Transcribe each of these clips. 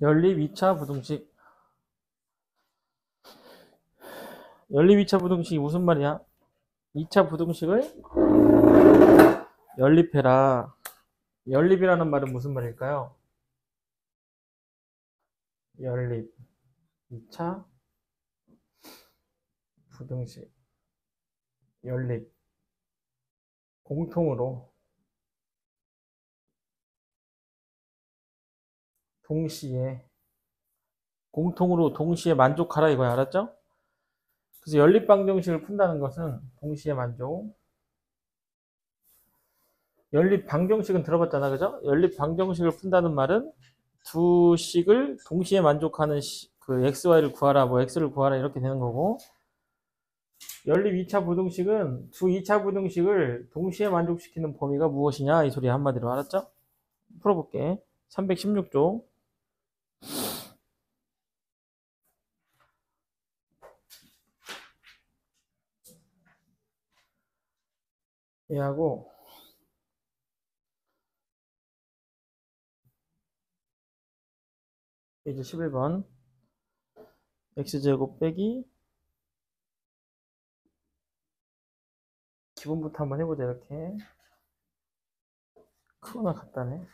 연립 2차 부등식. 연립 2차 부등식이 무슨 말이야? 2차 부등식을 연립해라. 연립이라는 말은 무슨 말일까요? 연립 2차 부등식. 연립 공통으로 동시에 공통으로 동시에 만족하라 이거야. 알았죠? 그래서 연립 방정식을 푼다는 것은 동시에 만족. 연립 방정식은 들어봤잖아, 그죠? 연립 방정식을 푼다는 말은 두 식을 동시에 만족하는 그 xy를 구하라, 뭐 x를 구하라 이렇게 되는 거고, 연립 2차 부등식은 두 2차 부등식을 동시에 만족시키는 범위가 무엇이냐 이 소리 한마디로. 알았죠? 풀어볼게. 316쪽. 얘하고 이제 11번 x제곱 빼기 기본부터 한번 해보자. 이렇게 크거나 같다네.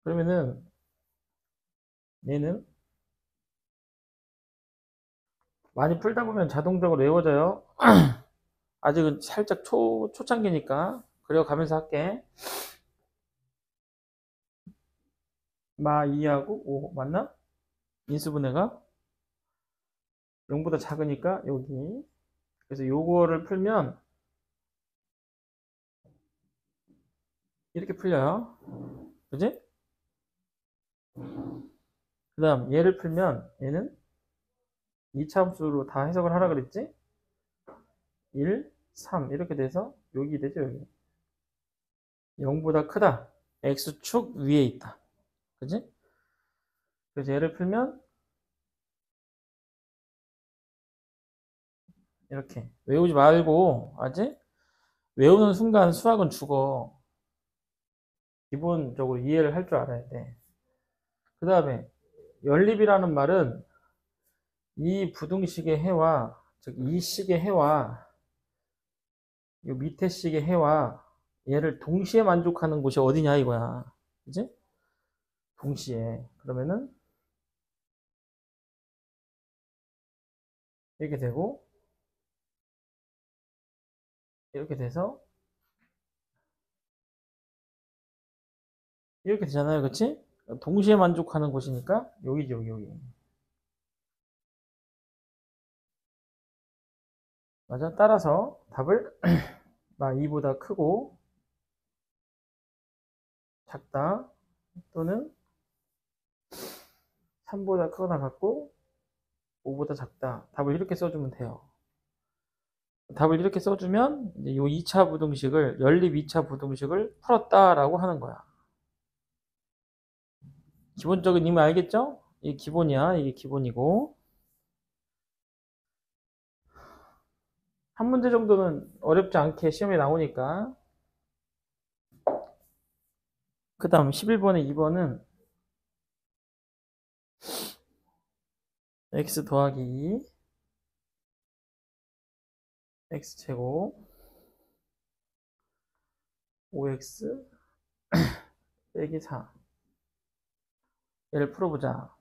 그러면은 얘는 많이 풀다 보면 자동적으로 외워져요. 아직은 살짝 초창기니까 그려가면서 할게. 마 2하고 5 맞나? 인수분해가 0보다 작으니까 여기. 그래서 요거를 풀면 이렇게 풀려요. 그지? 그 다음 얘를 풀면 얘는 2차 함수로 다 해석을 하라 그랬지? 1, 3 이렇게 돼서 여기 되죠. 여기 0보다 크다. x축 위에 있다. 그지? 그래서 얘를 풀면 이렇게 외우지 말고 아직 외우는 순간 수학은 죽어. 기본적으로 이해를 할 줄 알아야 돼. 그 다음에 연립이라는 말은 이 부등식의 해와, 즉 이 식의 해와 이 밑에 식의 해와 얘를 동시에 만족하는 곳이 어디냐 이거야. 그지? 동시에. 그러면은 이렇게 되고 이렇게 돼서 이렇게 되잖아요. 그치? 동시에 만족하는 곳이니까 여기지, 여기. 맞아? 따라서 답을 2보다 크고 작다 또는 3보다 크거나 같고 5보다 작다. 답을 이렇게 써주면 돼요. 답을 이렇게 써주면 이제 요 2차 부등식을, 연립 2차 부등식을 풀었다라고 하는 거야. 기본적인 이미 알겠죠? 이게 기본이야. 이게 기본이고. 한 문제 정도는 어렵지 않게 시험에 나오니까. 그 다음 11번에 2번은 x 더하기 2 x제곱 5x 빼기 4 얘를 풀어보자.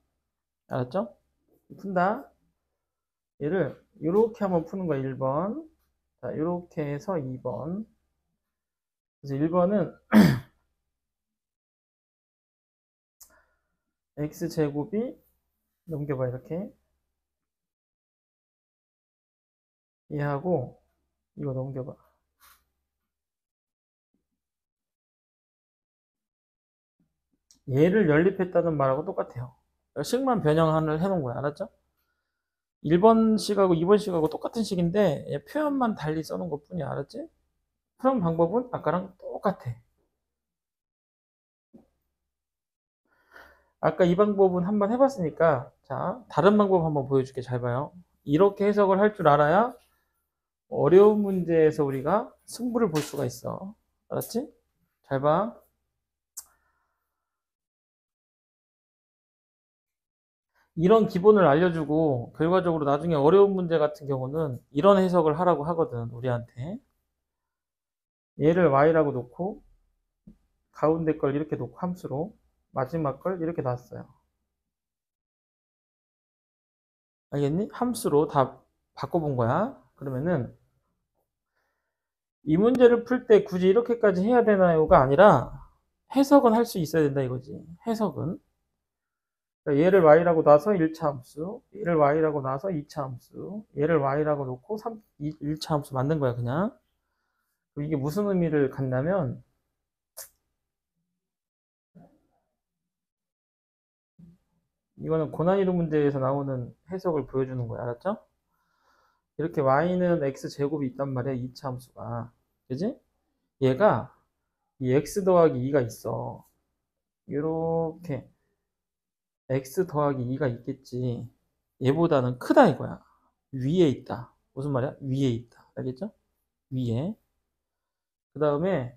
알았죠? 푼다. 얘를 이렇게 한번 푸는 거야. 1번. 자, 이렇게 해서 2번. 그래서 1번은 x제곱이 넘겨봐. 이렇게 얘하고 이거 넘겨봐. 얘를 연립했다는 말하고 똑같아요. 식만 변형을 해놓은 거야. 알았죠? 1번 식하고 2번 식하고 똑같은 식인데 얘 표현만 달리 써놓은 것 뿐이야. 알았지? 푸는 방법은 아까랑 똑같아. 아까 이 방법은 한번 해봤으니까 자 다른 방법 한번 보여줄게. 잘 봐요. 이렇게 해석을 할 줄 알아야 어려운 문제에서 우리가 승부를 볼 수가 있어. 알았지? 잘 봐. 이런 기본을 알려주고 결과적으로 나중에 어려운 문제 같은 경우는 이런 해석을 하라고 하거든, 우리한테. 얘를 y라고 놓고 가운데 걸 이렇게 놓고 함수로 마지막 걸 이렇게 놨어요. 알겠니? 함수로 다 바꿔본 거야. 그러면은 이 문제를 풀 때 굳이 이렇게까지 해야 되나요가 아니라 해석은 할 수 있어야 된다 이거지. 해석은. 그러니까 얘를 y라고 놔서 1차 함수, 얘를 y라고 놔서 2차 함수, 얘를 y라고 놓고 1차 함수 만든 거야, 그냥. 이게 무슨 의미를 갖냐면, 이거는 고난이도 문제에서 나오는 해석을 보여주는 거야, 알았죠? 이렇게 y는 x제곱이 있단 말이야, 2차 함수가. 그지? 얘가 이 x 더하기 2가 있어. 이렇게 x 더하기 2가 있겠지. 얘보다는 크다 이거야. 위에 있다. 무슨 말이야? 위에 있다. 알겠죠? 위에. 그 다음에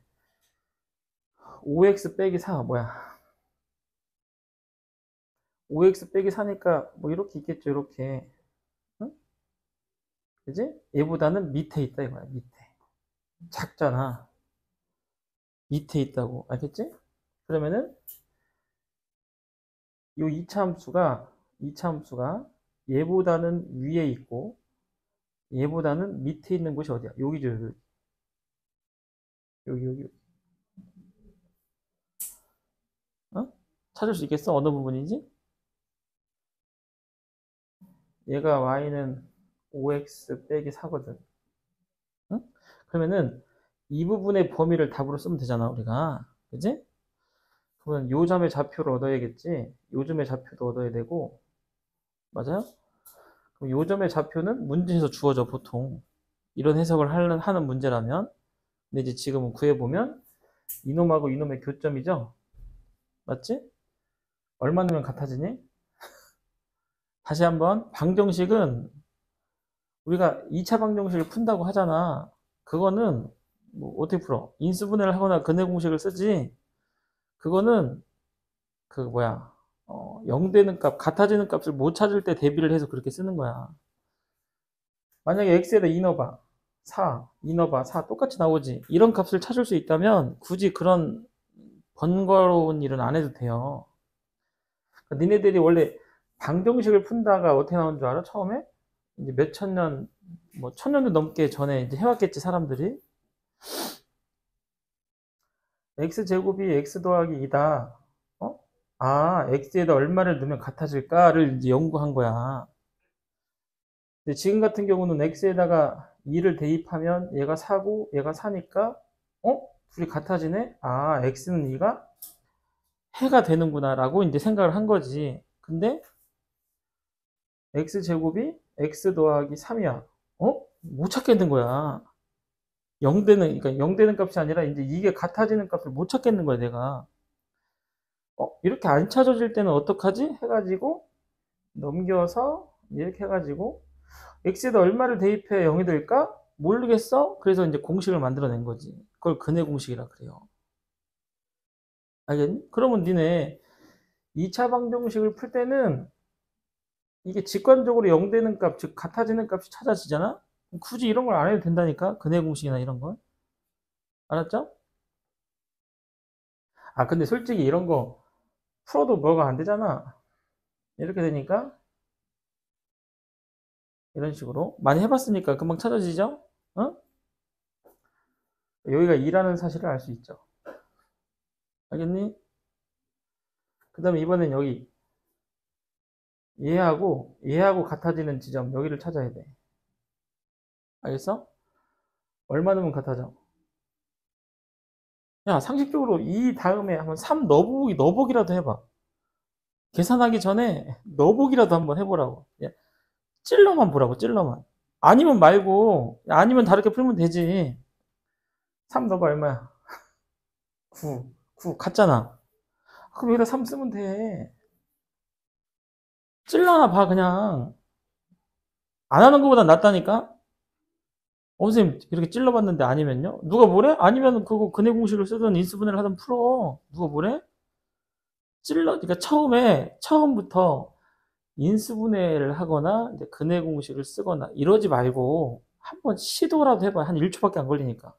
5x 빼기 4 뭐야? 5x 빼기 4니까 뭐 이렇게 있겠죠. 이렇게. 응? 그지? 얘보다는 밑에 있다 이거야. 밑에. 작잖아. 밑에 있다고. 알겠지? 그러면은 이 2차 함수가 얘보다는 위에 있고 얘보다는 밑에 있는 곳이 어디야? 여기죠. 여기. 어? 찾을 수 있겠어? 어느 부분인지? 얘가 y는 5x 빼기 4거든. 응? 그러면은 이 부분의 범위를 답으로 쓰면 되잖아, 우리가. 그지? 그러면 요점의 좌표를 얻어야겠지. 요점의 좌표도 얻어야 되고. 맞아요? 그럼 요점의 좌표는 문제에서 주어져, 보통. 이런 해석을 하는 문제라면. 근데 이제 지금은 구해보면 이놈하고 이놈의 교점이죠? 맞지? 얼마 넣으면 같아지니? 다시 한번 방정식은 우리가 2차 방정식을 푼다고 하잖아. 그거는 뭐 어떻게 풀어? 인수분해를 하거나 근해 공식을 쓰지. 그거는 그 뭐야? 0 되는 값, 같아지는 값을 못 찾을 때 대비를 해서 그렇게 쓰는 거야. 만약에 x에다 2 넣어봐. 4, 2 넣어봐. 4 똑같이 나오지. 이런 값을 찾을 수 있다면 굳이 그런 번거로운 일은 안 해도 돼요. 그러니까 니네들이 원래 방정식을 푼다가 어떻게 나온 줄 알아? 처음에? 이제 몇 천 년, 뭐 천 년도 넘게 전에 이제 해왔겠지, 사람들이. x제곱이 x 더하기 2다. 어? 아, x에다 얼마를 넣으면 같아질까를 이제 연구한 거야. 근데 지금 같은 경우는 x에다가 2를 대입하면 얘가 4고 얘가 4니까 둘이 같아지네? 아, x는 2가 해가 되는구나 라고 이제 생각을 한 거지. 근데 x제곱이 x 더하기 3이야. 못 찾겠는 거야. 0 되는 값이 아니라 이제 이게 같아지는 값을 못 찾겠는 거야, 내가. 이렇게 안 찾아질 때는 어떡하지? 해가지고 넘겨서 이렇게 해가지고 x에다 얼마를 대입해야 0이 될까? 모르겠어? 그래서 이제 공식을 만들어낸 거지. 그걸 근해 공식이라 그래요. 알겠니? 그러면 니네 2차 방정식을 풀 때는 이게 직관적으로 0 되는 값, 즉 같아지는 값이 찾아지잖아? 굳이 이런 걸 안 해도 된다니까? 근해 공식이나 이런 걸. 알았죠? 아, 근데 솔직히 이런 거 풀어도 뭐가 안 되잖아. 이렇게 되니까 이런 식으로 많이 해봤으니까 금방 찾아지죠? 어? 여기가 2라는 사실을 알 수 있죠. 알겠니? 그 다음에 이번엔 여기 얘하고 같아지는 지점 여기를 찾아야 돼. 알겠어? 얼마 넣으면 같아져? 야, 상식적으로 이 다음에 한번 3 넣어보기라도 해봐. 계산하기 전에 넣어보기라도 한번 해보라고. 야, 찔러만 보라고, 찔러만. 아니면 말고, 아니면 다르게 풀면 되지. 3 넣어봐, 얼마야? 9 같잖아. 그럼 여기다 3 쓰면 돼. 찔러나 봐, 그냥. 안 하는 것보다 낫다니까? 선생님 이렇게 찔러봤는데 아니면요? 누가 뭐래? 아니면 그거 근해 공식을 쓰든 인수분해를 하든 풀어. 누가 뭐래? 그러니까 처음부터 인수분해를 하거나 이제 근해 공식을 쓰거나 이러지 말고 한번 시도라도 해봐. 한 1초밖에 안 걸리니까.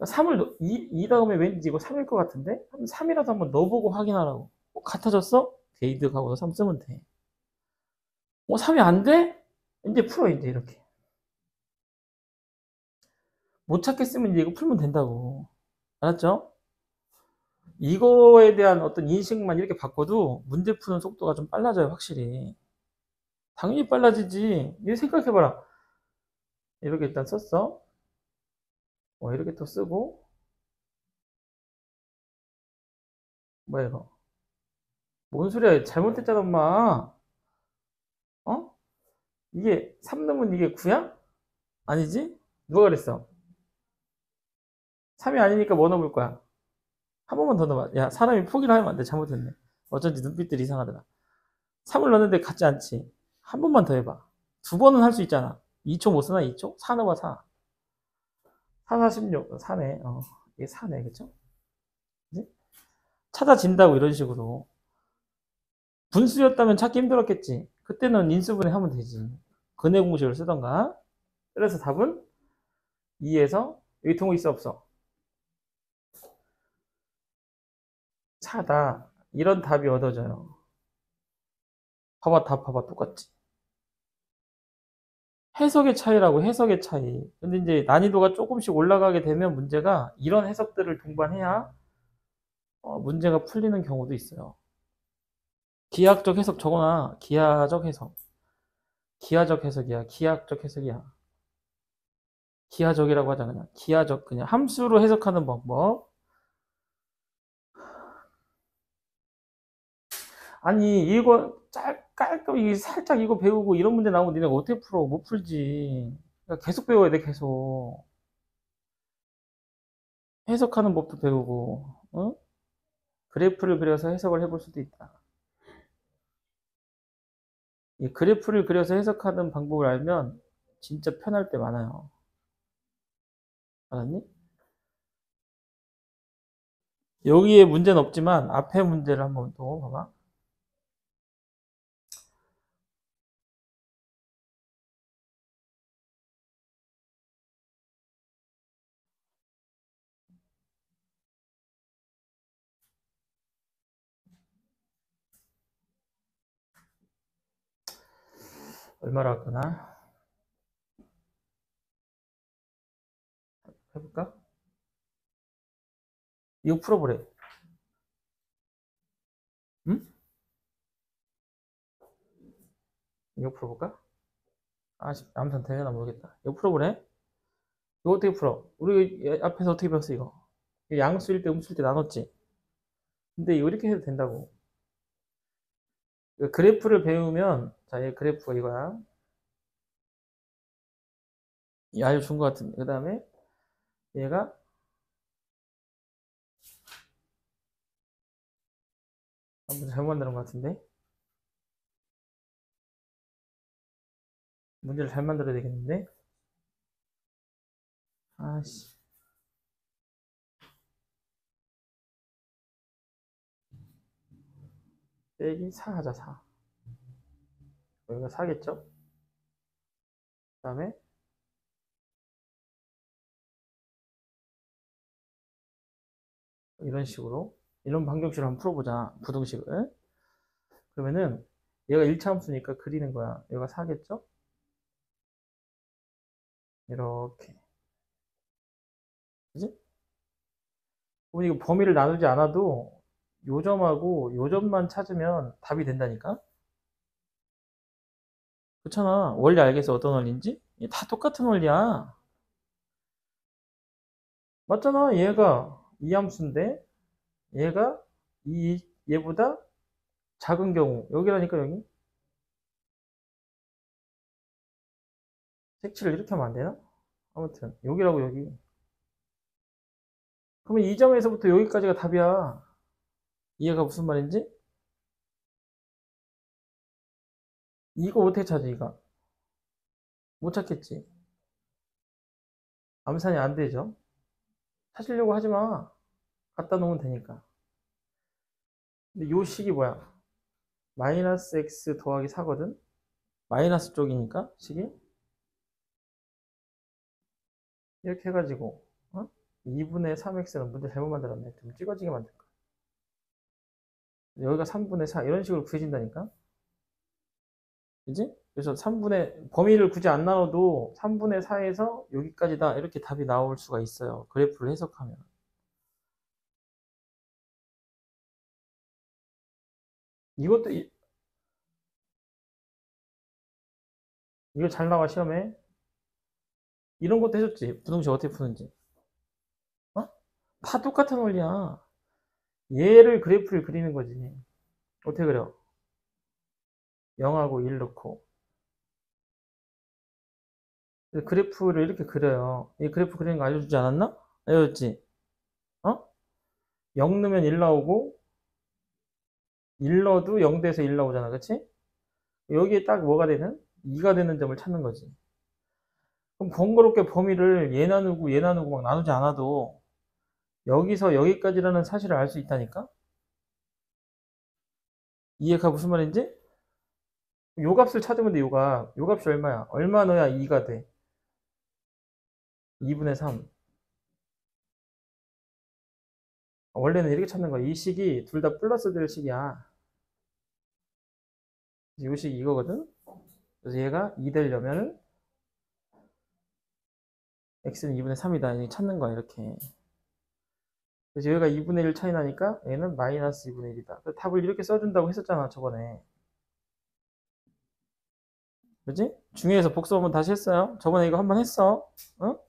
3을 2 다음에 왠지 이거 3일 것 같은데? 3이라도 한번 넣어보고 확인하라고. 같아졌어? 게이득하고 3 쓰면 돼. 3이 안 돼? 이제 풀어 이제 이렇게. 못 찾겠으면 이제 이거 풀면 된다고. 알았죠? 이거에 대한 어떤 인식만 이렇게 바꿔도 문제 푸는 속도가 좀 빨라져요, 확실히. 당연히 빨라지지. 이거 생각해봐라. 이렇게 일단 썼어. 이렇게 또 쓰고. 뭐야, 이거. 뭔 소리야. 잘못했잖아, 엄마. 어? 이게 3 넣으면 이게 9야? 아니지? 누가 그랬어? 3이 아니니까 뭐 넣어볼 거야? 한 번만 더 넣어봐. 야, 사람이 포기를 하면 안 돼. 잘못했네. 어쩐지 눈빛들이 이상하더라. 3을 넣었는데 같지 않지. 한 번만 더 해봐. 2번은 할 수 있잖아. 2초 못 쓰나? 2초? 4 넣어봐, 4. 4, 46. 4네. 이게 4네. 그쵸? 그치? 찾아진다고, 이런 식으로. 분수였다면 찾기 힘들었겠지. 그때는 인수분해 하면 되지. 근해 공식을 쓰던가. 그래서 답은 2에서, 여기 동호 있어, 없어? 차다. 이런 답이 얻어져요. 봐봐, 답 봐봐. 똑같지. 해석의 차이라고, 해석의 차이. 근데 이제 난이도가 조금씩 올라가게 되면 문제가 이런 해석들을 동반해야 문제가 풀리는 경우도 있어요. 기하학적 해석 적어놔. 기하적 해석. 기하적 해석이야. 기하학적 해석이야. 기하적이라고 하자 그냥. 기하적 그냥 함수로 해석하는 방법. 아니 이거 깔끔 이 살짝 이거 배우고 이런 문제 나오면 니네가 어떻게 풀어? 못 풀지. 그러니까 계속 배워야 돼 계속. 해석하는 법도 배우고, 어? 그래프를 그려서 해석을 해볼 수도 있다. 이 그래프를 그려서 해석하는 방법을 알면 진짜 편할 때 많아요. 알았니? 여기에 문제는 없지만 앞에 문제를 한번 또 봐봐. 얼마로 할거나 해볼까? 이거 풀어보래. 응? 이거 풀어볼까? 아무튼 되려나 모르겠다. 이거 풀어보래. 이거 어떻게 풀어? 우리 앞에서 어떻게 배웠어 이거? 이거 양수일 때 음수일 때 나눴지? 근데 이거 이렇게 해도 된다고. 그래프를 배우면 자, 이 그래프가 이거야. 이 알려준 것 같은데. 그 다음에 얘가 문제 잘못 만드는 것 같은데. 문제를 잘 만들어야 되겠는데. 아씨. 빼기 4 하자, 4. 여기가 4겠죠? 그 다음에 이런 식으로 이런 방정식을 한번 풀어보자. 부등식을. 그러면은 얘가 1차 함수니까 그리는 거야. 얘가 4겠죠? 이렇게. 그지? 그럼 이거 범위를 나누지 않아도 요 점하고 요 점만 찾으면 답이 된다니까? 그렇잖아. 원리 알겠어. 어떤 원리인지? 이게 다 똑같은 원리야. 맞잖아. 얘가 이 함수인데 얘가 얘보다 작은 경우 여기라니까 여기 색칠을 이렇게 하면 안 되나? 아무튼 여기라고 여기. 그러면 이 점에서부터 여기까지가 답이야. 이해가 무슨 말인지? 이거 어떻게 찾아 이거? 못 찾겠지. 암산이 안 되죠. 찾으려고 하지 마. 갖다 놓으면 되니까. 근데 요 식이 뭐야? 마이너스 x 더하기 4거든? 마이너스 쪽이니까, 식이. 이렇게 해가지고, 어? 2분의 3x는 문제 잘못 만들었네. 좀 찍어지게 만들 거야. 여기가 3분의 4, 이런 식으로 구해진다니까? 그지? 그래서 3분의, 범위를 굳이 안 나눠도 3분의 4에서 여기까지다. 이렇게 답이 나올 수가 있어요. 그래프를 해석하면. 이것도, 이거 잘 나와, 시험에. 이런 것도 해줬지. 부등식 어떻게 푸는지. 어? 다 똑같은 원리야. 얘를 그래프를 그리는 거지. 어떻게 그려? 0하고 1 넣고. 그래프를 이렇게 그려요. 이 그래프 그리는 거 알려주지 않았나? 알려줬지? 어? 0 넣으면 1 나오고, 1 넣어도 0 돼서 1 나오잖아. 그치? 여기에 딱 뭐가 되는? 2가 되는 점을 찾는 거지. 그럼 번거롭게 범위를 얘 나누고 막 나누지 않아도 여기서 여기까지라는 사실을 알 수 있다니까? 이해가 무슨 말인지? 요 값을 찾으면 돼, 요 값이 얼마야? 얼마 넣어야 2가 돼? 2분의 3. 원래는 이렇게 찾는 거야. 이 식이 둘 다 플러스 될 식이야. 이 식이 이거거든? 그래서 얘가 2 되려면은 x는 2분의 3이다. 이렇게 찾는 거야, 이렇게. 그래서 여기가 2분의 1 차이 나니까 얘는 마이너스 2분의 1이다. 답을 이렇게 써준다고 했었잖아, 저번에. 그지? 중에서 복습 한번 다시 했어요. 저번에 이거 한번 했어. 어?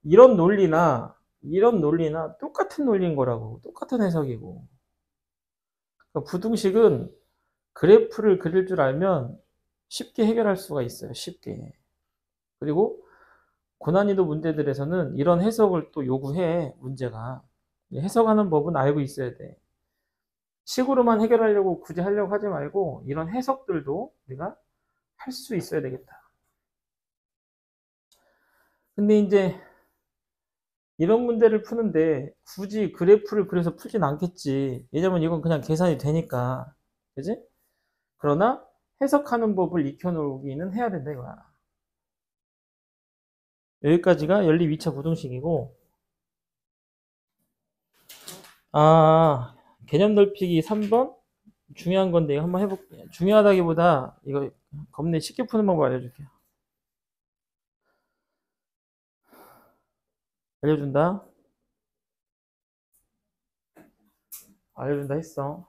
이런 논리나 똑같은 논리인 거라고. 똑같은 해석이고. 그러니까 부등식은 그래프를 그릴 줄 알면 쉽게 해결할 수가 있어요. 쉽게. 그리고 고난이도 문제들에서는 이런 해석을 또 요구해, 문제가. 해석하는 법은 알고 있어야 돼. 식으로만 해결하려고 굳이 하려고 하지 말고 이런 해석들도 우리가 할 수 있어야 되겠다. 근데 이제 이런 문제를 푸는데 굳이 그래프를 그려서 풀진 않겠지. 왜냐면 이건 그냥 계산이 되니까. 그지? 그러나 해석하는 법을 익혀놓기는 해야 된다 이거야. 여기까지가 연립 2차 부등식이고, 개념 넓히기 3번? 중요한 건데 이거 한번 해볼게요. 중요하다기보다 이거 겁내 쉽게 푸는 방법 알려줄게요. 알려준다. 알려준다 했어.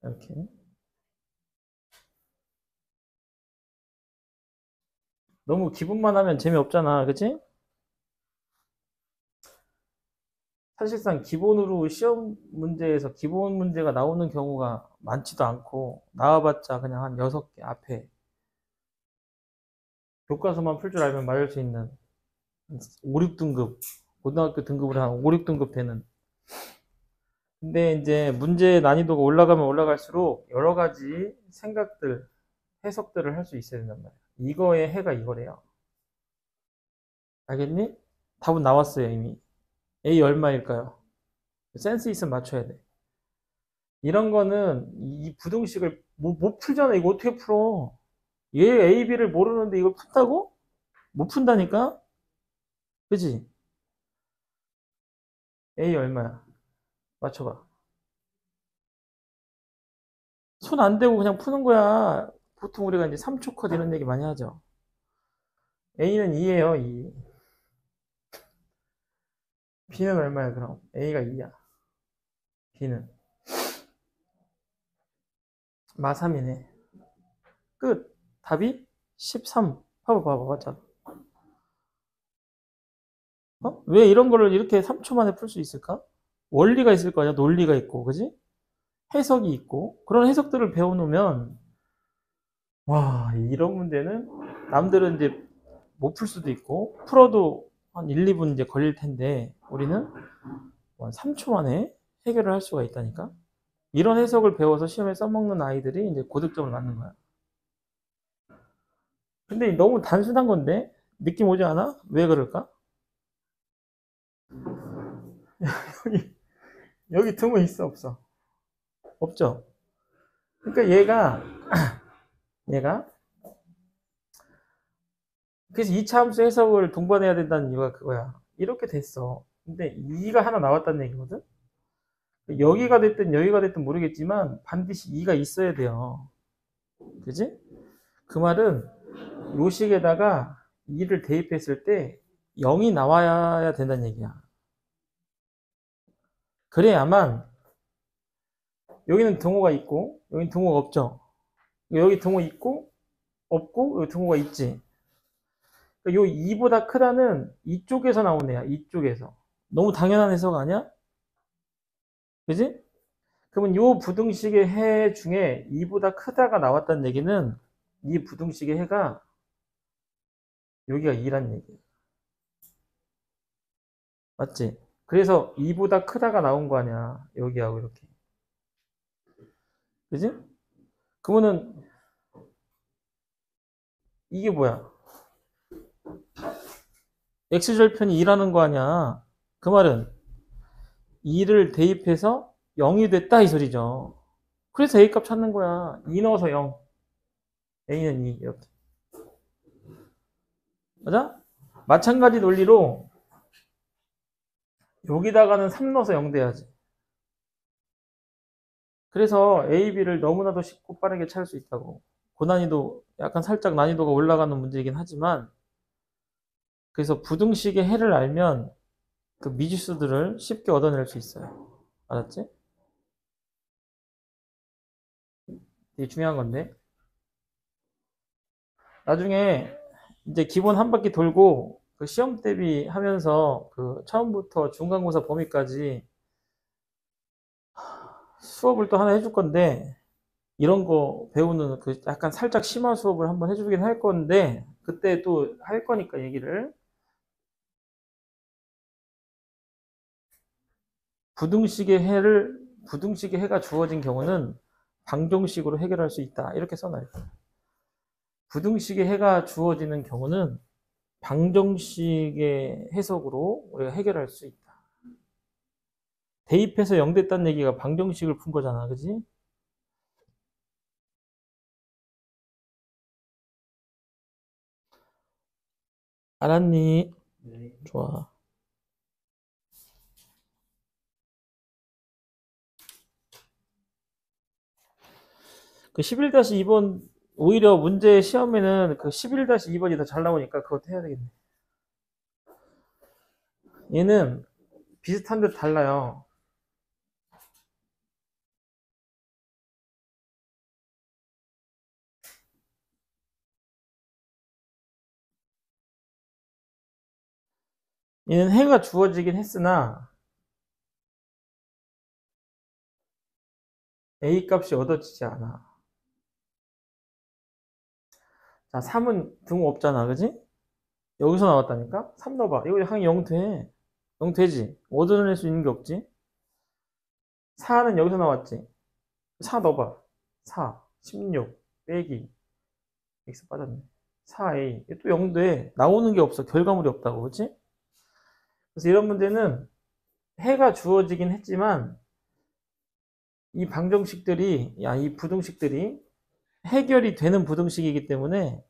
이렇게. 너무 기분만 하면 재미없잖아. 그치? 사실상 기본으로 시험 문제에서 기본 문제가 나오는 경우가 많지도 않고 나와봤자 그냥 한 6개 앞에 교과서만 풀 줄 알면 맞을 수 있는 5, 6등급 고등학교 등급으로 한 5, 6등급 되는. 근데 이제 문제 난이도가 올라가면 올라갈수록 여러 가지 생각들, 해석들을 할 수 있어야 된단 말이야. 이거의 해가 이거래요. 알겠니? 답은 나왔어요, 이미. A 얼마일까요? 센스 있으면 맞춰야 돼. 이런 거는 이 부등식을 못 풀잖아. 이거 어떻게 풀어? 얘 A, B를 모르는데 이걸 푼다고? 못 푼다니까? 그지? A 얼마야? 맞춰봐. 손 안 대고 그냥 푸는 거야. 보통 우리가 이제 3초 컷 이런 얘기 많이 하죠. A는 2예요, 2. B는 얼마야, 그럼? A가 2야. B는. 마 3이네. 끝. 답이 13. 봐봐, 맞잖아. 어? 왜 이런 거를 이렇게 3초 만에 풀 수 있을까? 원리가 있을 거 아니야? 논리가 있고, 그지? 해석이 있고, 그런 해석들을 배워놓으면, 와, 이런 문제는 남들은 이제 못 풀 수도 있고, 풀어도 한 1, 2분 이제 걸릴 텐데, 우리는 한 3초 만에 해결을 할 수가 있다니까? 이런 해석을 배워서 시험에 써먹는 아이들이 이제 고득점을 맞는 거야. 근데 너무 단순한 건데? 느낌 오지 않아? 왜 그럴까? 여기, 여기 등호 있어, 없어? 없죠? 그러니까 얘가, 그래서 2차 함수 해석을 동반해야 된다는 이유가 그거야. 이렇게 됐어. 근데 2가 하나 나왔다는 얘기거든? 여기가 됐든 여기가 됐든 모르겠지만 반드시 2가 있어야 돼요. 그지? 그 말은 요 식에다가 2를 대입했을 때 0이 나와야 된다는 얘기야. 그래야만 여기는 등호가 있고 여기는 등호가 없죠. 여기 등호 있고 없고 여기 등호가 있지. 요 2보다 크다는 이쪽에서 나온 애야. 이쪽에서. 너무 당연한 해석 아니야? 그지? 그러면 요 부등식의 해 중에 2보다 크다가 나왔다는 얘기는 이 부등식의 해가 여기가 2란 얘기야. 맞지? 그래서 2보다 크다가 나온 거 아니야. 여기하고 이렇게. 그지? 그러면은 이게 뭐야? x절편이 2라는 거 아니야. 그 말은 2를 대입해서 0이 됐다 이 소리죠. 그래서 a값 찾는 거야. 2 넣어서 0. a는 2 이렇게. 맞아? 마찬가지 논리로 여기다가는 3 넣어서 0 돼야지. 그래서 A, B를 너무나도 쉽고 빠르게 찾을 수 있다고. 고난이도 약간 살짝 난이도가 올라가는 문제이긴 하지만 그래서 부등식의 해를 알면 그 미지수들을 쉽게 얻어낼 수 있어요. 알았지? 되게 중요한 건데 나중에 이제 기본 한 바퀴 돌고 그 시험 대비 하면서 그 처음부터 중간고사 범위까지 수업을 또 하나 해줄 건데 이런 거 배우는 그 약간 살짝 심화 수업을 한번 해주긴 할 건데 그때 또 할 거니까 얘기를 부등식의 해가 주어진 경우는 방정식으로 해결할 수 있다 이렇게 써놔요. 부등식의 해가 주어지는 경우는 방정식의 해석으로 우리가 해결할 수 있다. 대입해서 0 됐다는 얘기가 방정식을 푼 거잖아, 그지? 알았니? 네. 좋아. 그 11-2번 오히려 문제 시험에는 그 11-2번이 더 잘 나오니까 그것도 해야 되겠네. 얘는 비슷한 듯 달라요. 얘는 해가 주어지긴 했으나 A 값이 얻어지지 않아. 자, 3은 등호 없잖아, 그지? 여기서 나왔다니까? 3 넣어봐. 이거 항이 0 돼. 0 되지? 얻어낼 수 있는 게 없지? 4는 여기서 나왔지? 4 넣어봐. 4, 16, 빼기, x 빠졌네. 4a. 또 0 돼. 나오는 게 없어. 결과물이 없다고, 그치? 그래서 이런 문제는 해가 주어지긴 했지만, 이 부등식들이 해결이 되는 부등식이기 때문에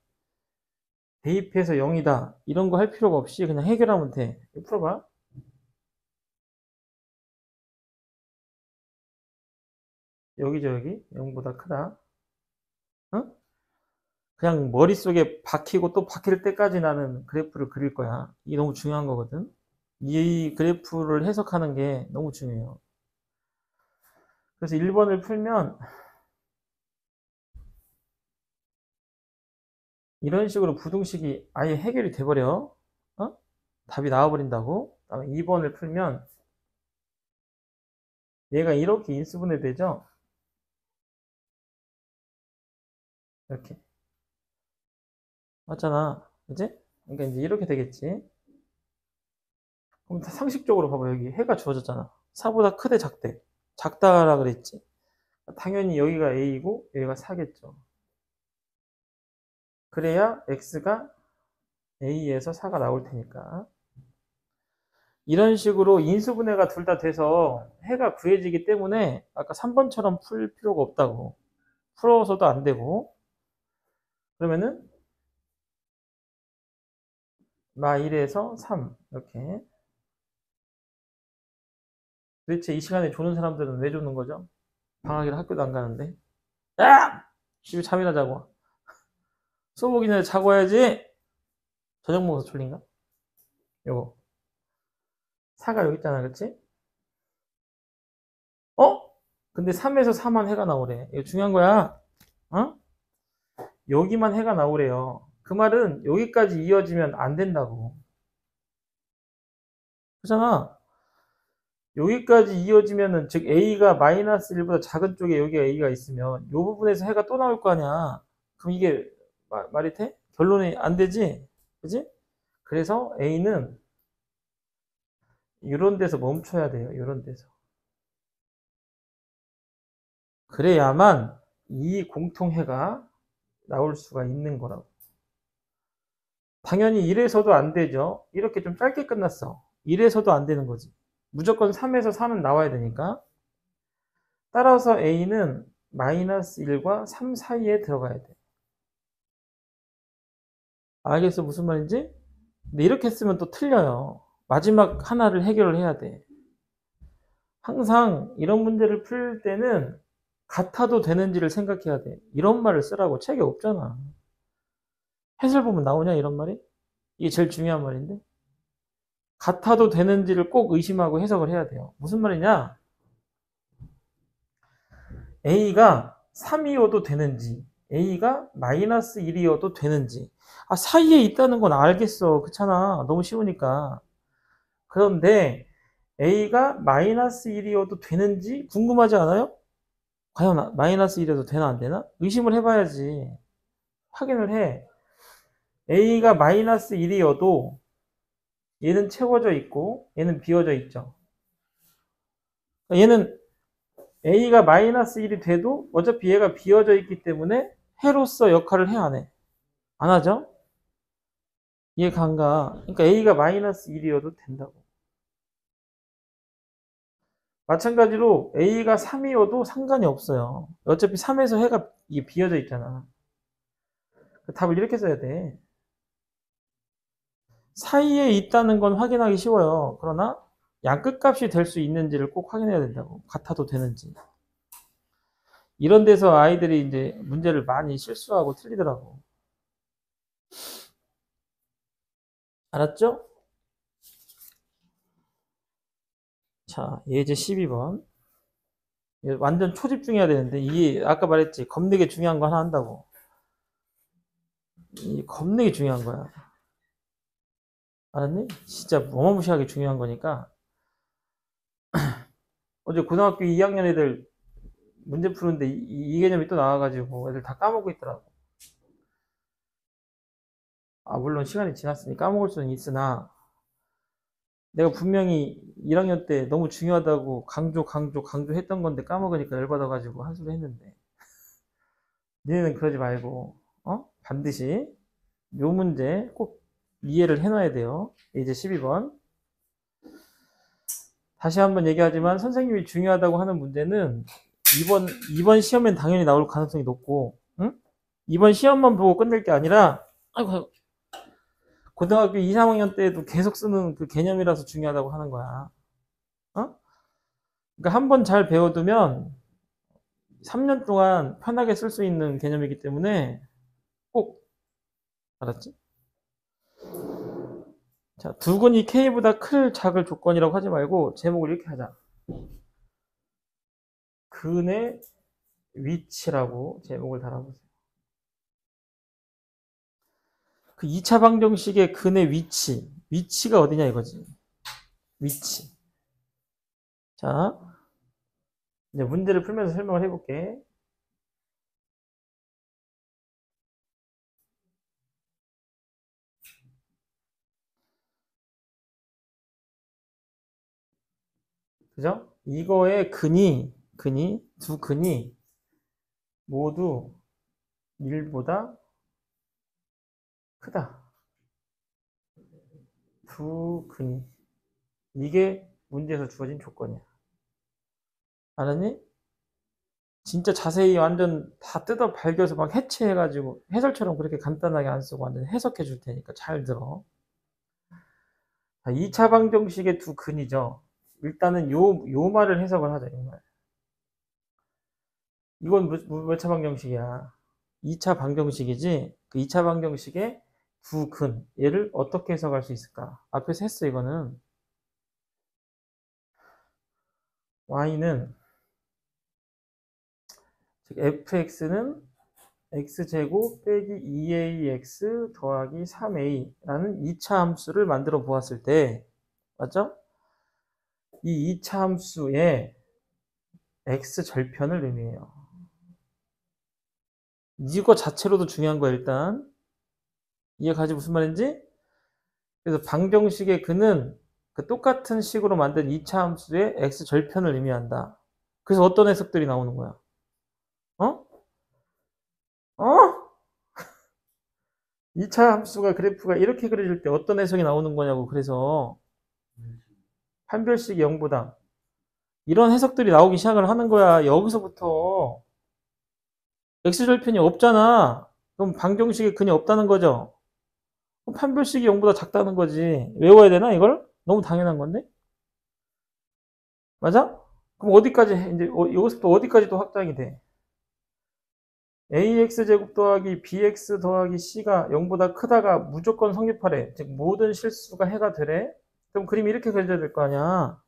대입해서 0이다. 이런 거 할 필요가 없이 그냥 해결하면 돼. 이거 풀어봐. 여기죠, 여기. 0보다 크다. 어? 그냥 머릿속에 박히고 또 박힐 때까지 나는 그래프를 그릴 거야. 이게 너무 중요한 거거든. 이 그래프를 해석하는 게 너무 중요해요. 그래서 1번을 풀면 이런 식으로 부등식이 아예 해결이 돼버려. 어? 답이 나와버린다고. 그다음에 2번을 풀면 얘가 이렇게 인수분해되죠? 이렇게. 맞잖아. 그지? 그러니까 이제 이렇게 되겠지. 그럼 상식적으로 봐봐. 여기 해가 주어졌잖아. 4보다 크대 작대. 작다라 그랬지. 당연히 여기가 A이고 여기가 4겠죠. 그래야 x가 a에서 4가 나올 테니까. 이런 식으로 인수분해가 둘 다 돼서 해가 구해지기 때문에 아까 3번처럼 풀 필요가 없다고. 풀어서도 안 되고. 그러면은 마 1에서 3 이렇게. 도대체 이 시간에 조는 사람들은 왜 조는 거죠? 방학이라 학교도 안 가는데. 야! 집에 잠이나 자고. 수업 오기 전에 자고 와야지. 저녁 먹어서 졸린가? 요거. 4가 여기 있잖아, 그치? 어? 근데 3에서 4만 해가 나오래. 이거 중요한 거야. 어? 여기만 해가 나오래요. 그 말은 여기까지 이어지면 안 된다고. 그렇잖아. 여기까지 이어지면은, 즉, A가 마이너스 1보다 작은 쪽에 여기가 A가 있으면, 이 부분에서 해가 또 나올 거 아니야. 그럼 이게 말이 돼? 결론이 안 되지? 그지? 그래서 A는 이런 데서 멈춰야 돼요. 이런 데서. 그래야만 이 공통해가 나올 수가 있는 거라고. 당연히 1에서도 안 되죠. 이렇게 좀 짧게 끝났어. 1에서도 안 되는 거지. 무조건 3에서 4는 나와야 되니까. 따라서 A는 마이너스 1과 3 사이에 들어가야 돼. 알겠어? 무슨 말인지? 근데 이렇게 쓰면 또 틀려요. 마지막 하나를 해결을 해야 돼. 항상 이런 문제를 풀 때는 같아도 되는지를 생각해야 돼. 이런 말을 쓰라고 책에 없잖아. 해설 보면 나오냐 이런 말이? 이게 제일 중요한 말인데. 같아도 되는지를 꼭 의심하고 해석을 해야 돼요. 무슨 말이냐? A가 3이어도 되는지, A가 마이너스 1이어도 되는지. 아, 사이에 있다는 건 알겠어. 그렇잖아. 너무 쉬우니까. 그런데 A가 마이너스 1이어도 되는지 궁금하지 않아요? 과연 마이너스 1이어도 되나 안 되나? 의심을 해봐야지. 확인을 해. A가 마이너스 1이어도 얘는 채워져 있고 얘는 비워져 있죠. 얘는 A가 마이너스 1이 돼도 어차피 얘가 비워져 있기 때문에 해로서 역할을 해, 안 해? 안 하죠? 이해가 안 가. 그러니까 A가 마이너스 1이어도 된다고. 마찬가지로 A가 3이어도 상관이 없어요. 어차피 3에서 해가 이게 비어져 있잖아. 답을 이렇게 써야 돼. 사이에 있다는 건 확인하기 쉬워요. 그러나 양 끝값이 될 수 있는지를 꼭 확인해야 된다고. 같아도 되는지. 이런 데서 아이들이 이제 문제를 많이 실수하고 틀리더라고. 알았죠? 자, 예제 12번. 완전 초집중해야 되는데, 이게 아까 말했지. 겁내게 중요한 거 하나 한다고. 이 겁내게 중요한 거야. 알았니? 진짜 어마무시하게 중요한 거니까. 어제 고등학교 2학년 애들 문제 푸는데 이 개념이 또 나와가지고 애들 다 까먹고 있더라고. 아, 물론 시간이 지났으니 까먹을 수는 있으나, 내가 분명히 1학년 때 너무 중요하다고 강조했던 건데 까먹으니까 열받아가지고 한 소리 했는데. 니네는 그러지 말고, 반드시 요 문제 꼭 이해를 해놔야 돼요. 이제 12번. 다시 한번 얘기하지만 선생님이 중요하다고 하는 문제는 이번 시험엔 당연히 나올 가능성이 높고, 응? 이번 시험만 보고 끝낼 게 아니라, 아이고, 고등학교 2, 3학년 때도 계속 쓰는 그 개념이라서 중요하다고 하는 거야. 어? 그러니까 한 번 잘 배워두면 3년 동안 편하게 쓸 수 있는 개념이기 때문에 꼭, 알았지? 자, 두근이 K보다 클 작을 조건이라고 하지 말고 제목을 이렇게 하자. 근의 위치라고 제목을 달아보세요. 그 2차 방정식의 근의 위치가 어디냐 이거지. 위치. 자, 이제 문제를 풀면서 설명을 해볼게. 그죠? 이거의 두 근이 모두 1보다 크다. 두 근이. 이게 문제에서 주어진 조건이야. 알았니? 진짜 자세히 완전 다 뜯어 발겨서 막 해체해가지고 해설처럼 그렇게 간단하게 안 쓰고 완전 해석해 줄 테니까 잘 들어. 자, 2차 방정식의 두 근이죠. 일단은 요 말을 해석을 하자, 요 말. 이건 몇 차 방정식이야? 2차 방정식이지? 그 2차 방정식의 두 근. 얘를 어떻게 해석할 수 있을까? 앞에서 했어, 이거는. y는, 즉, fx는 x제곱 빼기 2ax 더하기 3a라는 2차 함수를 만들어 보았을 때, 맞죠? 이 2차 함수의 x절편을 의미해요. 이거 자체로도 중요한 거야, 일단. 이해가지 무슨 말인지? 그래서 방정식의 근은 그 똑같은 식으로 만든 2차 함수의 x절편을 의미한다. 그래서 어떤 해석들이 나오는 거야? 어? 어? 2차 함수가 그래프가 이렇게 그려질 때 어떤 해석이 나오는 거냐고. 그래서 판별식이 0보다 이런 해석들이 나오기 시작을 하는 거야. 여기서부터 x절편이 없잖아. 그럼 방정식의 근이 없다는 거죠. 그럼 판별식이 0보다 작다는 거지. 외워야 되나 이걸? 너무 당연한 건데? 맞아? 그럼 어디까지 이제 여기서부터 어디까지 또 확장이 돼? ax제곱 더하기 bx 더하기 c가 0보다 크다가 무조건 성립하래. 즉 모든 실수가 해가 되래. 그럼 그림이 이렇게 그려져야 될 거 아니야.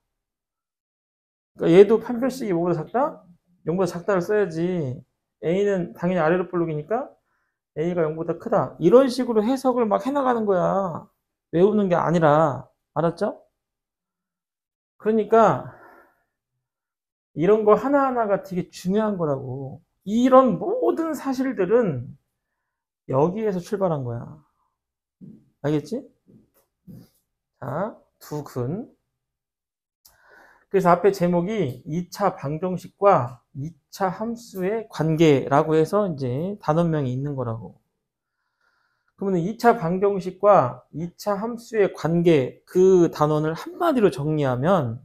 그러니까 얘도 판별식이 뭐보다 작다? 0보다 작다를 써야지. a는 당연히 아래로 볼록이니까 a가 0보다 크다. 이런 식으로 해석을 막 해나가는 거야. 외우는 게 아니라. 알았죠? 그러니까 이런 거 하나하나가 되게 중요한 거라고. 이런 모든 사실들은 여기에서 출발한 거야. 알겠지? 자, 두 근. 그래서 앞에 제목이 2차 방정식과 2차 함수의 관계라고 해서 이제 단원명이 있는 거라고. 그러면 2차 방정식과 2차 함수의 관계 그 단원을 한마디로 정리하면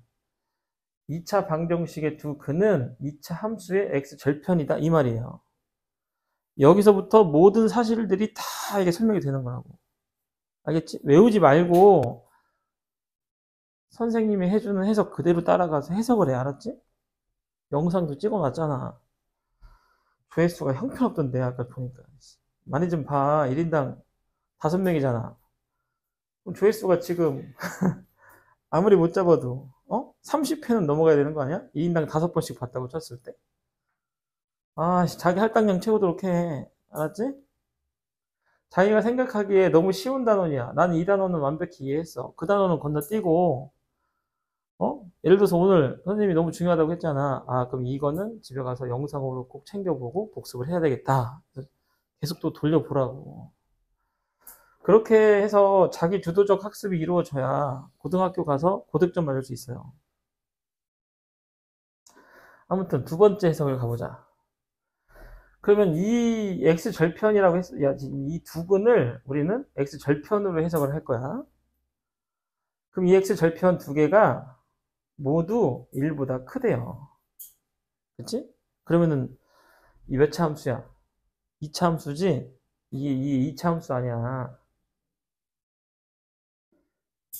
2차 방정식의 두 근은 2차 함수의 x절편이다 이 말이에요. 여기서부터 모든 사실들이 다 이게 설명이 되는 거라고. 알겠지? 외우지 말고 선생님이 해주는 해석 그대로 따라가서 해석을 해. 알았지? 영상도 찍어놨잖아. 조회수가 형편없던데 아까 보니까. 많이 좀 봐. 1인당 5명이잖아. 그럼 조회수가 지금 아무리 못 잡아도 30회는 넘어가야 되는 거 아니야? 2인당 5번씩 봤다고 쳤을 때. 아, 자기 할당량 채우도록 해. 알았지? 자기가 생각하기에 너무 쉬운 단원이야. 나는 이 단원은 완벽히 이해했어. 그 단원은 건너뛰고 예를 들어서 오늘 선생님이 너무 중요하다고 했잖아. 아, 그럼 이거는 집에 가서 영상으로 꼭 챙겨보고 복습을 해야 되겠다. 계속 또 돌려보라고. 그렇게 해서 자기 주도적 학습이 이루어져야 고등학교 가서 고득점 맞을 수 있어요. 아무튼 두 번째 해석을 가보자. 그러면 이 x절편이라고 했어. 이 두 근을 우리는 x절편으로 해석을 할 거야. 그럼 이 x절편 두 개가 모두 1보다 크대요. 그치? 그러면은 이 몇 차 함수야? 2차 함수지? 이게 2차 함수 아니야.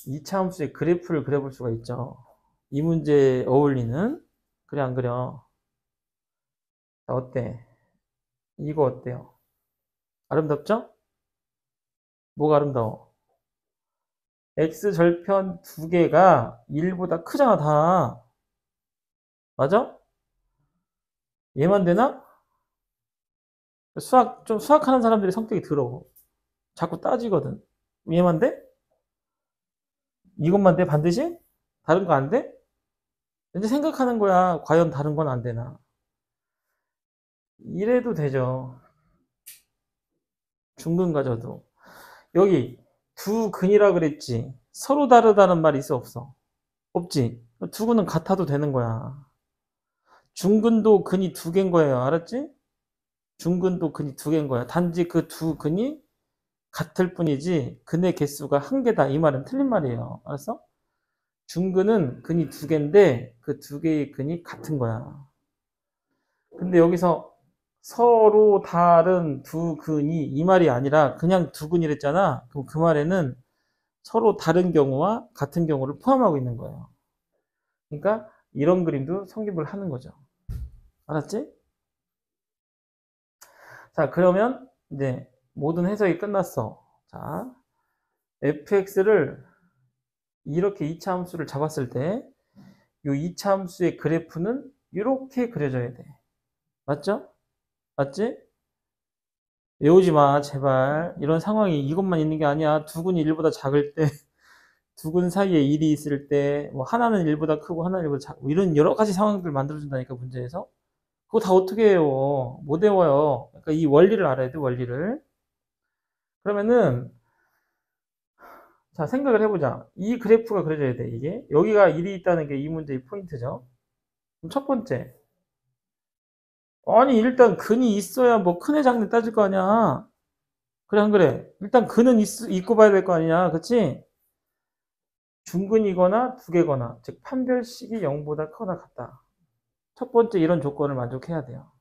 2차 함수의 그래프를 그려볼 수가 있죠. 이 문제에 어울리는. 그래 안 그려? 자, 어때? 이거 어때요? 아름답죠? 뭐가 아름다워? x절편 두 개가 1보다 크잖아 다. 맞아? 얘만 되나? 수학하는 사람들이 성격이 더러워. 자꾸 따지거든. 얘만 돼? 이것만 돼? 반드시? 다른 거 안 돼? 이제 생각하는 거야. 과연 다른 건 안 되나? 이래도 되죠. 중근 가져도. 여기 두 근이라 그랬지. 서로 다르다는 말 있어 없어? 없지. 두 근은 같아도 되는 거야. 중근도 근이 두 개인 거예요. 알았지? 중근도 근이 두 개인 거야. 단지 그 두 근이 같을 뿐이지 근의 개수가 한 개다 이 말은 틀린 말이에요. 알았어? 중근은 근이 두 개인데 그 두 개의 근이 같은 거야. 근데 여기서 서로 다른 두 근이 이 말이 아니라 그냥 두 근이랬잖아. 그럼 그 말에는 서로 다른 경우와 같은 경우를 포함하고 있는 거예요. 그러니까 이런 그림도 성립을 하는 거죠. 알았지? 자, 그러면 이제 모든 해석이 끝났어. 자, fx를 이렇게 2차 함수를 잡았을 때 이 2차 함수의 그래프는 이렇게 그려져야 돼. 맞죠? 맞지? 외우지 마, 제발. 이런 상황이 이것만 있는 게 아니야. 두근이 1보다 작을 때, 두근 사이에 1이 있을 때, 뭐 하나는 1보다 크고 하나는 1보다 작고 이런 여러 가지 상황들 만들어준다니까 문제에서. 그거 다 어떻게 해요? 못 외워요. 그러니까 이 원리를 알아야 돼, 원리를. 그러면은 자, 생각을 해보자. 이 그래프가 그려져야 돼, 이게. 여기가 1이 있다는 게 이 문제의 포인트죠. 그럼 첫 번째. 아니, 일단 근이 있어야 뭐 큰애 작네 따질 거 아니야. 그래, 안 그래? 일단 근은 있고 봐야 될 거 아니냐. 그치? 중근이거나 두 개거나, 즉, 판별식이 0보다 크거나 같다. 첫 번째 이런 조건을 만족해야 돼요.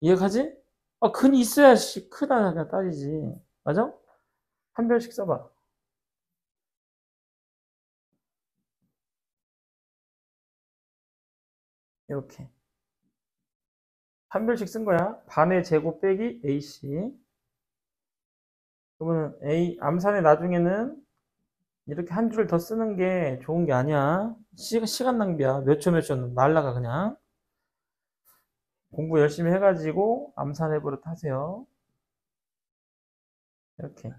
이해가지? 아, 근이 있어야 크다 따지지. 맞아? 판별식 써봐. 이렇게. 판별식 쓴 거야. 반의 제곱 빼기 AC. 그러면 A, 암산에 나중에는 이렇게 한 줄 더 쓰는 게 좋은 게 아니야. 시간 낭비야. 몇 초 몇 초는 날라가 그냥. 공부 열심히 해가지고 암산해 버릇 하세요. 이렇게.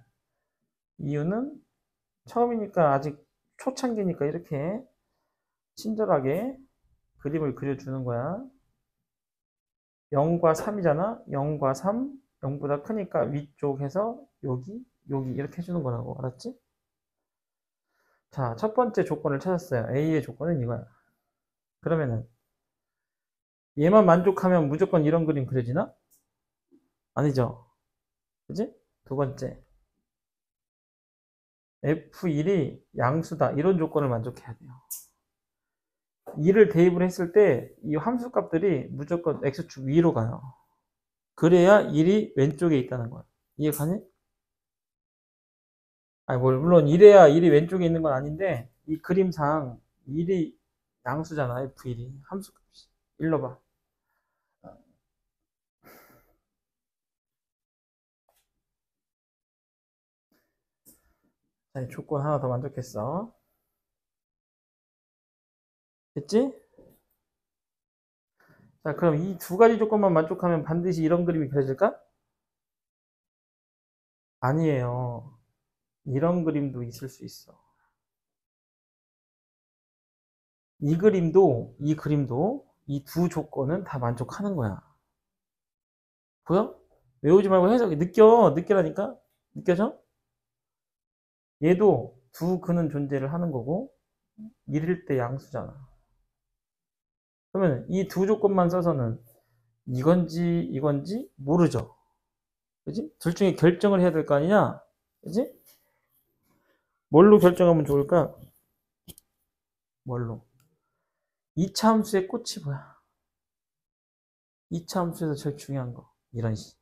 이유는 처음이니까 아직 초창기니까 이렇게 친절하게 그림을 그려주는 거야. 0과 3이잖아. 0과 3, 0보다 크니까 위쪽에서 여기 이렇게 해주는 거라고. 알았지? 자, 첫 번째 조건을 찾았어요. A의 조건은 이거야. 그러면은 얘만 만족하면 무조건 이런 그림 그려지나? 아니죠. 그지? 두 번째. F1이 양수다. 이런 조건을 만족해야 돼요. 2를 대입을 했을 때 이 함수 값들이 무조건 X축 위로 가요. 그래야 1이 왼쪽에 있다는 거야. 이해가니? 아니, 물론 이래야 1이 왼쪽에 있는 건 아닌데 이 그림상 1이 양수잖아. F1이. 함수 값이. 일로 봐. 자, 이 조건 하나 더 만족했어. 됐지? 자, 그럼 이 두 가지 조건만 만족하면 반드시 이런 그림이 그려질까? 아니에요. 이런 그림도 있을 수 있어. 이 그림도 이 두 조건은 다 만족하는 거야. 보여? 외우지 말고 해석이 느껴라니까? 느껴져? 얘도 두 근은 존재를 하는 거고, 일일 때 양수잖아. 그러면 이 두 조건만 써서는 이건지 모르죠. 그지? 둘 중에 결정을 해야 될 거 아니냐? 그지? 뭘로 결정하면 좋을까? 뭘로? 2차 함수의 꽃이 뭐야? 2차 함수에서 제일 중요한 거. 이런 식.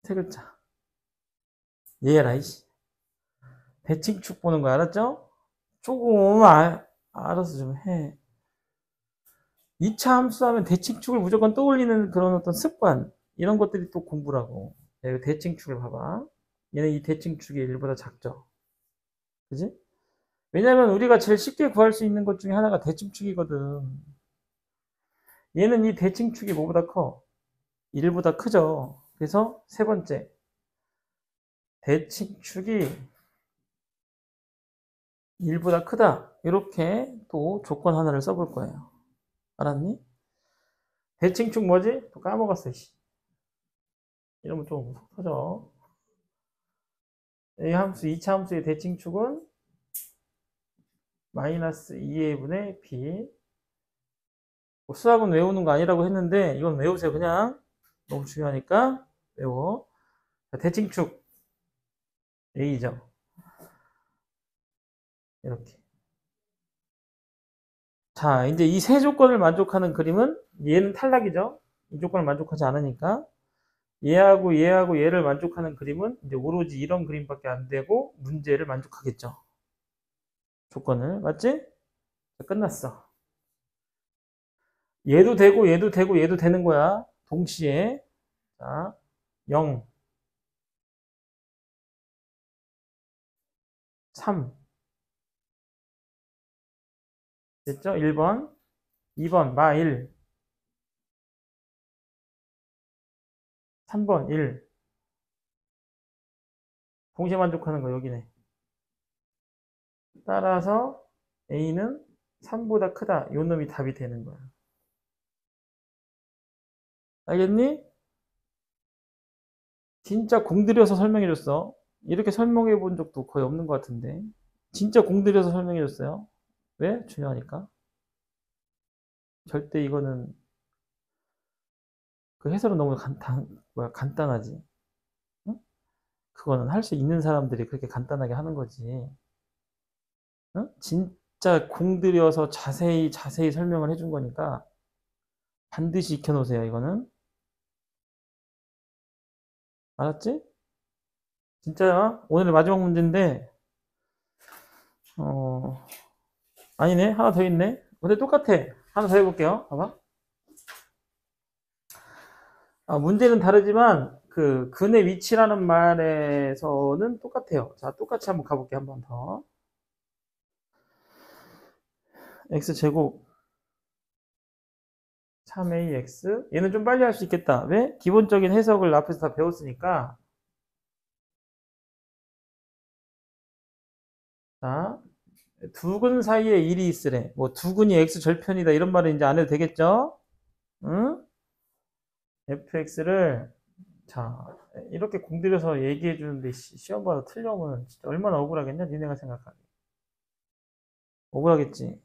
세 글자. 얘라, 이씨. 대칭축 보는 거 알았죠? 조금 알아서 좀 해. 2차 함수하면 대칭축을 무조건 떠올리는 그런 어떤 습관. 이런 것들이 또 공부라고. 야, 대칭축을 봐봐. 얘는 이 대칭축이 1보다 작죠. 그지? 왜냐면 우리가 제일 쉽게 구할 수 있는 것 중에 하나가 대칭축이거든. 얘는 이 대칭축이 뭐보다 커? 1보다 크죠. 그래서 세 번째. 대칭축이 1보다 크다. 이렇게 또 조건 하나를 써볼 거예요. 알았니? 대칭축 뭐지? 또 까먹었어, 씨. 이러면 좀 속 터져. A 함수, 2차 함수의 대칭축은 마이너스 2의 분의 b. 뭐 수학은 외우는 거 아니라고 했는데 이건 외우세요. 그냥 너무 중요하니까. 외워. 자, 대칭축 A죠. 이렇게. 자, 이제 이 세 조건을 만족하는 그림은 얘는 탈락이죠. 이 조건을 만족하지 않으니까. 얘하고 얘를 만족하는 그림은 이제 오로지 이런 그림밖에 안 되고 문제를 만족하겠죠. 조건을. 맞지? 자, 끝났어. 얘도 되고 얘도 되고 얘도 되는 거야. 동시에. 자, 0, 3. 됐죠? 1번. 2번, 마 1. 3번, 1. 동시에 만족하는 거 여기네. 따라서 A는 3보다 크다. 요 놈이 답이 되는 거야. 알겠니? 진짜 공들여서 설명해줬어. 이렇게 설명해 본 적도 거의 없는 것 같은데. 진짜 공들여서 설명해줬어요. 왜? 중요하니까. 절대 이거는 그 해설은 너무 간단하지. 응? 그거는 할 수 있는 사람들이 그렇게 간단하게 하는 거지. 응? 진짜 공들여서 자세히 설명을 해준 거니까 반드시 익혀놓으세요, 이거는. 알았지? 진짜야. 오늘의 마지막 문제인데, 어, 아니네. 하나 더 있네. 근데 똑같아. 하나 더 해볼게요. 봐봐. 아, 문제는 다르지만, 그, 근의 위치라는 말에서는 똑같아요. 자, 똑같이 한번 가볼게요. 한 번 더. x제곱 3ax. 얘는 좀 빨리 할 수 있겠다. 왜? 기본적인 해석을 앞에서 다 배웠으니까. 자, 두근 사이에 1이 있으래. 뭐, 두근이 x 절편이다. 이런 말은 이제 안 해도 되겠죠? 응? fx를, 자, 이렇게 공들여서 얘기해 주는데, 시험 봐서 틀려면 진짜 얼마나 억울하겠냐? 니네가 생각하기. 억울하겠지.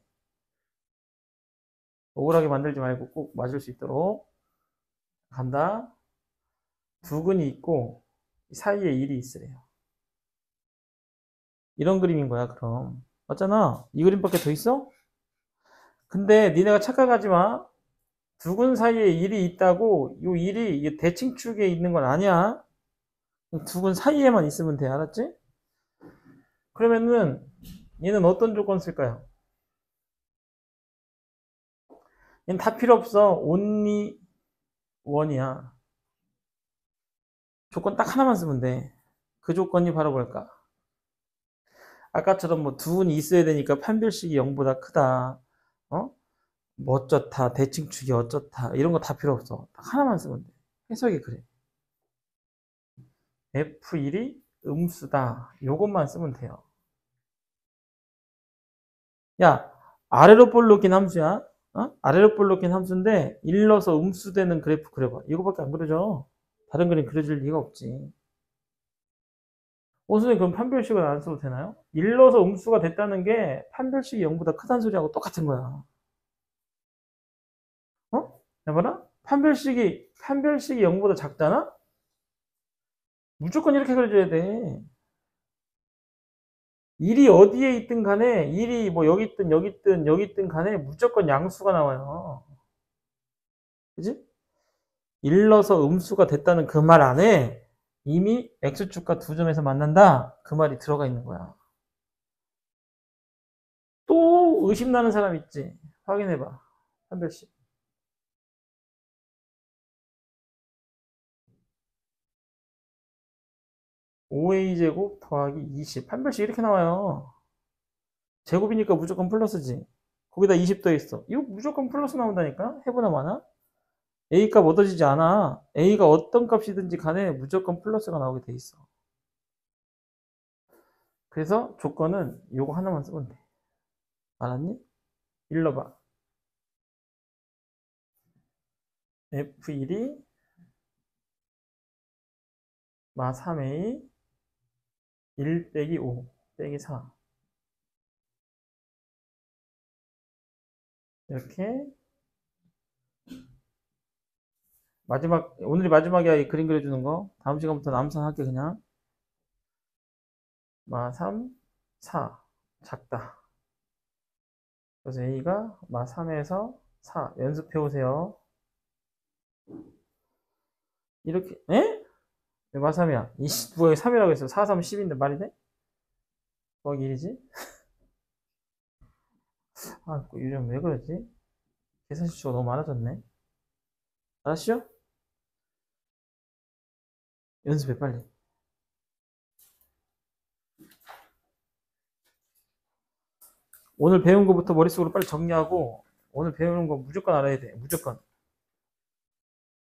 억울하게 만들지 말고 꼭 맞을 수 있도록. 간다. 두근이 있고, 사이에 1이 있으래요. 이런 그림인 거야, 그럼. 맞잖아. 이 그림밖에 더 있어? 근데 니네가 착각하지 마. 두근 사이에 1이 있다고, 요 1이 대칭축에 있는 건 아니야. 두근 사이에만 있으면 돼. 알았지? 그러면은, 얘는 어떤 조건 쓸까요? 얘는 다 필요 없어. only one이야. 조건 딱 하나만 쓰면 돼. 그 조건이 바로 뭘까? 아까처럼 뭐 두근이 있어야 되니까 판별식이 0보다 크다. 어? 뭐 어쩌다, 대칭축이 어쩌다, 이런 거 다 필요 없어. 딱 하나만 쓰면 돼. 해석이 그래. F1이 음수다. 요것만 쓰면 돼요. 야, 아래로 볼록인 함수야. 어? 아래로 볼록인 함수인데 일러서 음수되는 그래프 그려봐. 이거밖에 안 그려져. 다른 그림 그려줄 리가 없지. 선생님 그럼 판별식을 안 써도 되나요? 일러서 음수가 됐다는 게 판별식이 0보다 크다는 소리하고 똑같은 거야. 어? 해봐라. 판별식이 0보다 작잖아? 무조건 이렇게 그려줘야 돼. 일이 어디에 있든 간에, 일이 뭐 여기 있든 간에 무조건 양수가 나와요. 그지? 일러서 음수가 됐다는 그 말 안에 이미 x축과 두 점에서 만난다. 그 말이 들어가 있는 거야. 또 의심나는 사람 있지? 확인해봐. 판별식. 5a제곱 더하기 20. 판별식 이렇게 나와요. 제곱이니까 무조건 플러스지. 거기다 20 더했어. 이거 무조건 플러스 나온다니까? 해보나 마나? A 값 얻어지지 않아. A가 어떤 값이든지 간에 무조건 플러스가 나오게 돼 있어. 그래서 조건은 요거 하나만 쓰면 돼. 알았니? 일러봐. F1이 마 3A 1 빼기 5 빼기 4. 이렇게 오늘이 마지막이야, 이 그림 그려주는 거. 다음 시간부터 남산할게, 그냥. 마 3, 4. 작다. 그래서 A가 마 3에서 4. 연습해 오세요. 이렇게, 에? 왜 마 3이야? 누가 여기 3이라고 했어? 4, 3, 10인데 말이 돼? 뭐가 일이지? 아, 요즘 왜 그러지? 계산 실수가 너무 많아졌네. 알았죠? 연습해, 빨리. 오늘 배운 거부터 머릿속으로 빨리 정리하고, 오늘 배우는 거 무조건 알아야 돼. 무조건.